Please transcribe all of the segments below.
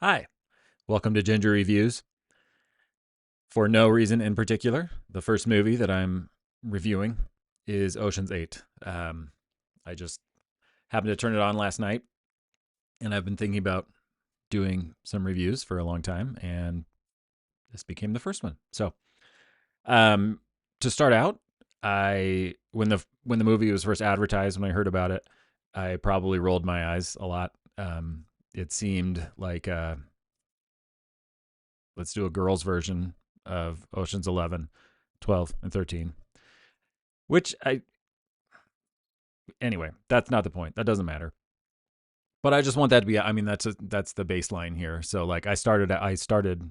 Hi, welcome to Ginger Reviews. For no reason in particular, the first movie that I'm reviewing is Ocean's 8. I just happened to turn it on last night, and I've been thinking about doing some reviews for a long time, and this became the first one. So, um, to start out, I when the movie was first advertised, when I heard about it, I probably rolled my eyes a lot. It seemed like let's do a girls' version of Ocean's 11, 12, and 13. Which anyway, that's not the point. That doesn't matter. But I just want that to be. I mean, that's the baseline here. So like, I started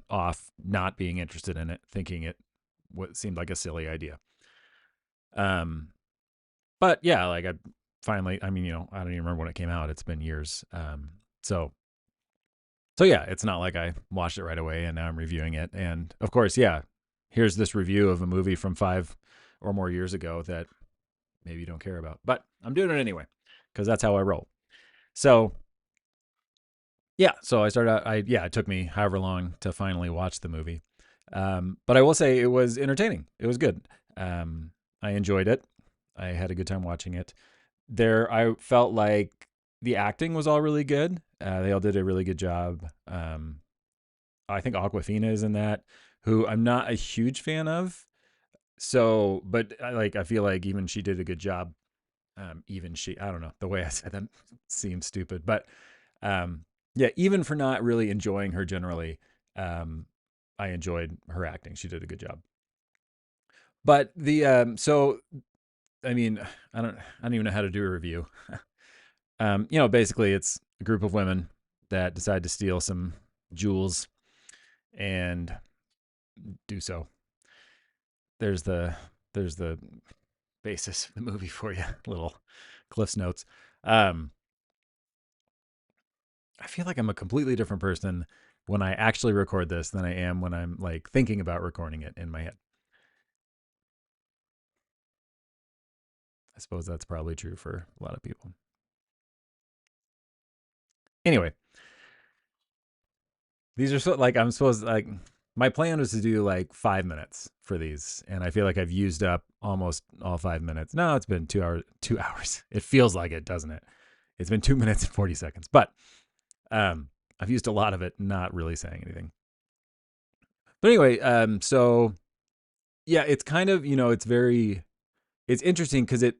off not being interested in it, thinking it what seemed like a silly idea. Um, but yeah, like I finally. I mean, I don't even remember when it came out. It's been years. So so yeah, it's not like I watched it right away and now I'm reviewing it. And of course, yeah, here's this review of a movie from 5 or more years ago that maybe you don't care about. But I'm doing it anyway because that's how I roll. So yeah, so I started out. It took me however long to finally watch the movie, but I will say it was entertaining. It was good. I enjoyed it. I had a good time watching it. I felt like the acting was all really good. They all did a really good job. I think Aquafina is in that, who I'm not a huge fan of. So, but I feel like even she did a good job. Even she, I don't know, the way I said that seems stupid, but um, yeah, even for not really enjoying her generally, um, I enjoyed her acting. She did a good job. But so I mean, I don't even know how to do a review. Basically, it's a group of women that decide to steal some jewels and do so. There's the there's the basis of the movie for you. Little Cliff's notes. Um, I feel like I'm a completely different person when I actually record this than I am when I'm like thinking about recording it in my head. I suppose that's probably true for a lot of people. Anyway, these are so like I'm supposed like my plan was to do like 5 minutes for these, and I feel like I've used up almost all 5 minutes. No, it's been 2 hours. 2 hours. It feels like it, doesn't it? It's been 2 minutes and 40 seconds, but I've used a lot of it, not really saying anything. But anyway, so yeah, it's kind of it's interesting because it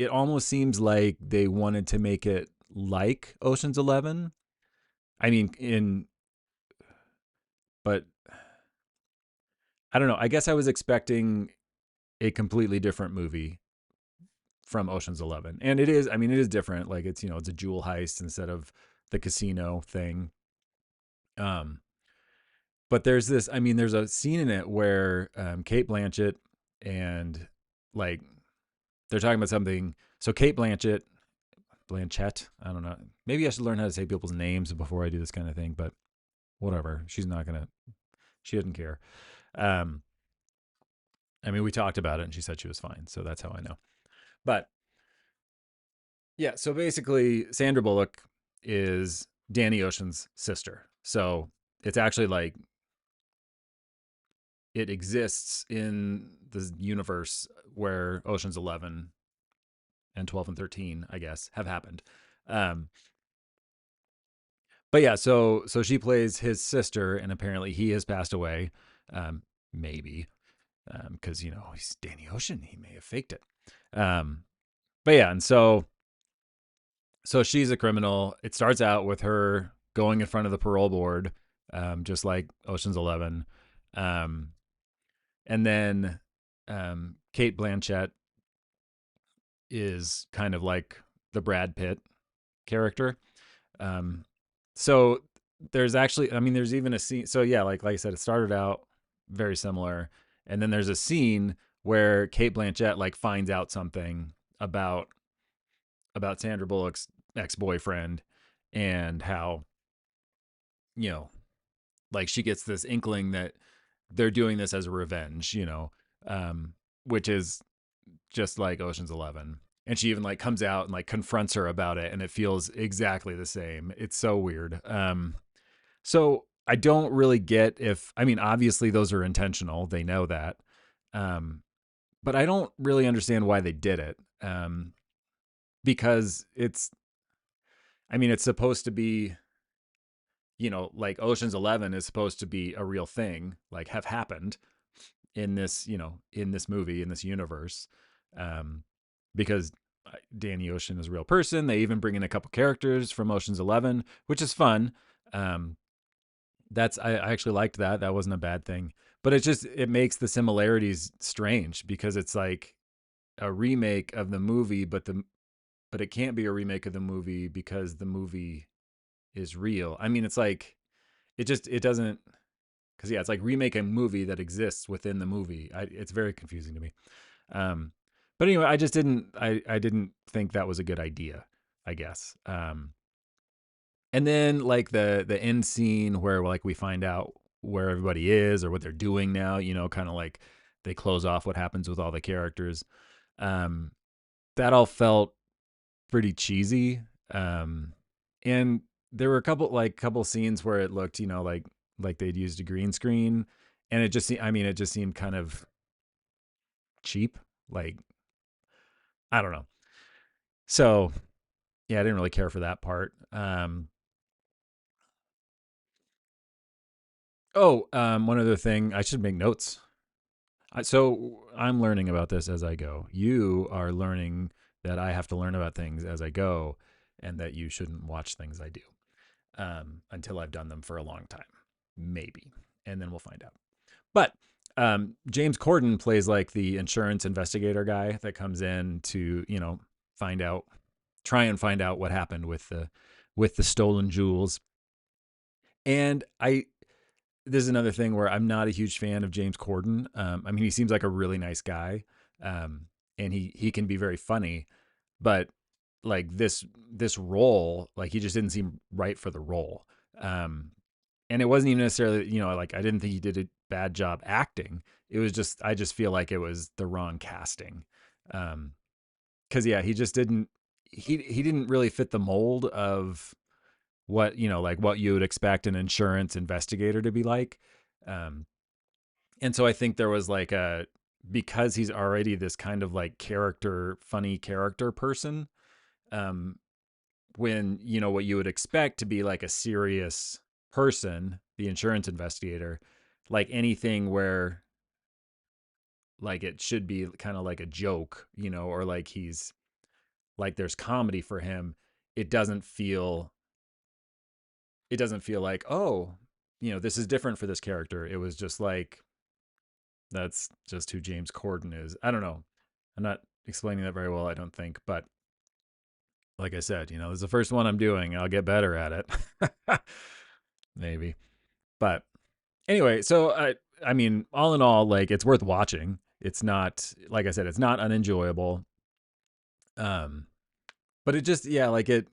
almost seems like they wanted to make it like Ocean's 11. I mean, in but I don't know. I guess I was expecting a completely different movie from Ocean's 11. And it is, I mean, it is different. Like it's a jewel heist instead of the casino thing. Um but there's a scene in it where Kate Blanchett and like they're talking about something. So Kate Blanchett, I don't know. Maybe I should learn how to say people's names before I do this kind of thing, but whatever. She didn't care. Um, I mean, we talked about it and she said she was fine. So that's how I know. But yeah, so basically, Sandra Bullock is Danny Ocean's sister. So it's actually like it exists in the universe where Ocean's 11 and 12 and 13, I guess, have happened. Um, but yeah, so she plays his sister, and apparently he has passed away. Maybe because he's Danny Ocean, he may have faked it. Um, but yeah, and so she's a criminal. It starts out with her going in front of the parole board, just like Ocean's 11, um, and then Kate Blanchett is kind of like the Brad Pitt character. Um, so there's actually, I mean, there's even a scene. So yeah, like I said, it started out very similar, and then there's a scene where Kate Blanchett like finds out something about Sandra Bullock's ex boyfriend and how you know like she gets this inkling that they're doing this as a revenge, um, which is just like Ocean's 11. And she even like comes out and like confronts her about it, and it feels exactly the same. It's so weird. So I don't really get if I mean obviously those are intentional. They know that. Um, but I don't really understand why they did it. Because it's I mean it's supposed to be, like Ocean's 11 is supposed to be a real thing, like have happened in this, in this movie, in this universe. Um because Danny Ocean is a real person. They even bring in a couple characters from Ocean's 11, which is fun. Um that's I actually liked that. That wasn't a bad thing. But it makes the similarities strange because it's like a remake of the movie, but it can't be a remake of the movie because the movie is real. I mean, it's like it doesn't because yeah, it's like remake a movie that exists within the movie. It's very confusing to me. Um, but anyway, I didn't think that was a good idea. I guess. And then like the end scene where like we find out where everybody is or what they're doing now. Kind of like they close off what happens with all the characters. Um, that all felt pretty cheesy. And there were a couple scenes where it looked, like they'd used a green screen, and it just seemed kind of cheap. Like I don't know. So yeah, I didn't really care for that part. One other thing, I should make notes. So I'm learning about this as I go. You are learning that I have to learn about things as I go, and that you shouldn't watch things I do until I've done them for a long time, maybe, and then we'll find out. But James Corden plays like the insurance investigator guy that comes in to find out, try and find out what happened with the stolen jewels. And this is another thing where I'm not a huge fan of James Corden. I mean, he seems like a really nice guy, and he can be very funny, but like this role, like he just didn't seem right for the role. Um, and it wasn't even necessarily, like I didn't think he did a bad job acting. It was just I just feel like it was the wrong casting. Because yeah, he just didn't he didn't really fit the mold of what like what you would expect an insurance investigator to be like. Um, and so I think there was like a because he's already this kind of like funny character person. Um, when what you would expect to be like a serious person, the insurance investigator, like anything where like it should be kind of like a joke, or like he's like there's comedy for him, it doesn't feel like, oh, this is different for this character. It was just like that's just who James Corden is. I don't know. I'm not explaining that very well, I don't think, but like I said, this is the first one I'm doing. I'll get better at it. Maybe. But anyway, so I mean, all in all, like it's worth watching. It's not like I said, it's not unenjoyable. Um, but it just yeah, like it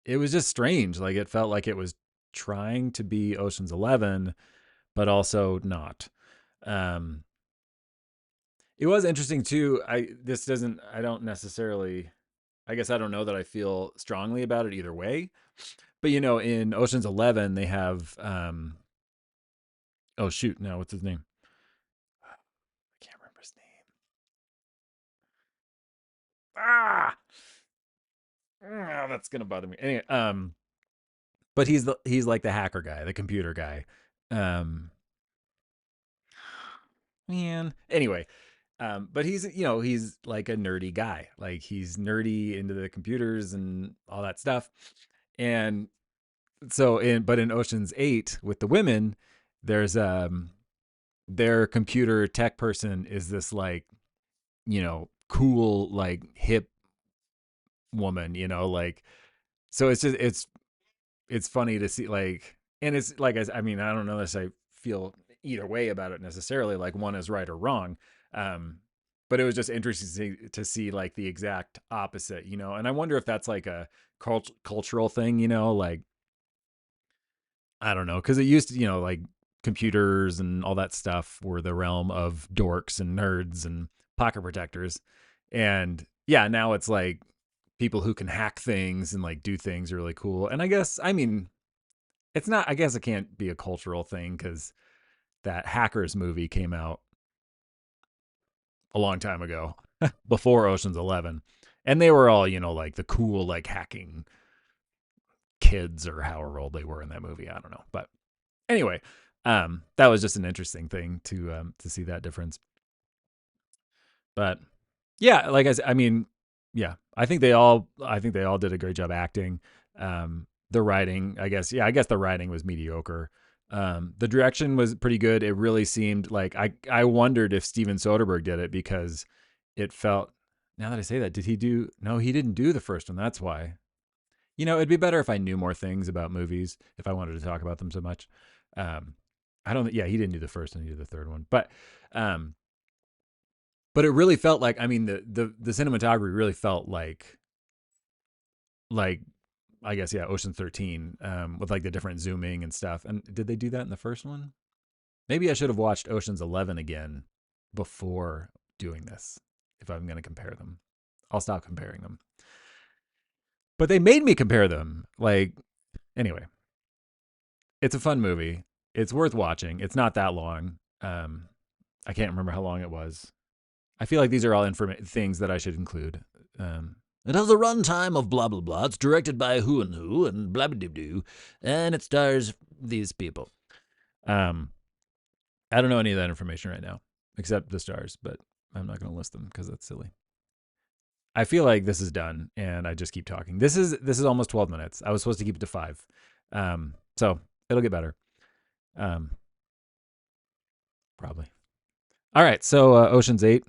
was just strange. Like it felt like it was trying to be Ocean's 11, but also not. Um, it was interesting too. I don't necessarily. I guess I don't know that I feel strongly about it either way. But in Ocean's 11, they have oh shoot, now what's his name? I can't remember his name. Ah, that's gonna bother me. Anyway, but he's like the hacker guy, the computer guy. Um, man. Anyway, but he's like a nerdy guy. Like he's nerdy into the computers and all that stuff. And so in Ocean's 8 with the women, there's their computer tech person is this like, cool like hip woman, like so it's funny to see like and it's like I mean, I don't know if I feel either way about it necessarily, like one is right or wrong. Um but it was just interesting to see like the exact opposite, and I wonder if that's like a cultural thing, like I don't know, because it used to, like computers and all that stuff were the realm of dorks and nerds and pocket protectors. And yeah, now it's like people who can hack things and like do things really cool. And I guess, I mean, it's not. I guess it can't be a cultural thing because that Hackers movie came out a long time ago, before Ocean's 11, and they were all like the cool like hacking kids or however old they were in that movie. I don't know, but anyway, that was just an interesting thing to see that difference. But yeah, like I mean, yeah, I think they all did a great job acting. The writing, I guess the writing was mediocre. The direction was pretty good. It really seemed like I wondered if Steven Soderbergh did it because it felt. Now that I say that, did he do? No, he didn't do the first one. That's why. It'd be better if I knew more things about movies if I wanted to talk about them so much. Um, I don't. Yeah, he didn't do the first one. He did the third one, um, but it really felt like. I mean, the cinematography really felt like I guess yeah, Ocean 13, with like the different zooming and stuff. And did they do that in the first one? Maybe I should have watched Ocean's 11 again before doing this. If I'm going to compare them, I'll stop comparing them. But they made me compare them. Like anyway, it's a fun movie. It's worth watching. It's not that long. I can't remember how long it was. I feel like these are all things that I should include. It has a runtime of blah blah blah. It's directed by who and blah blah blah, and it stars these people. I don't know any of that information right now, except the stars, but I'm not going to list them because that's silly. I feel like this is done, and I just keep talking. This is almost 12 minutes. I was supposed to keep it to 5, so it'll get better. Probably. All right, so Ocean's 8,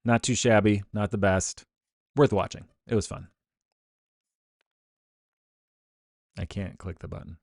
not too shabby, not the best, worth watching. It was fun. I can't click the button.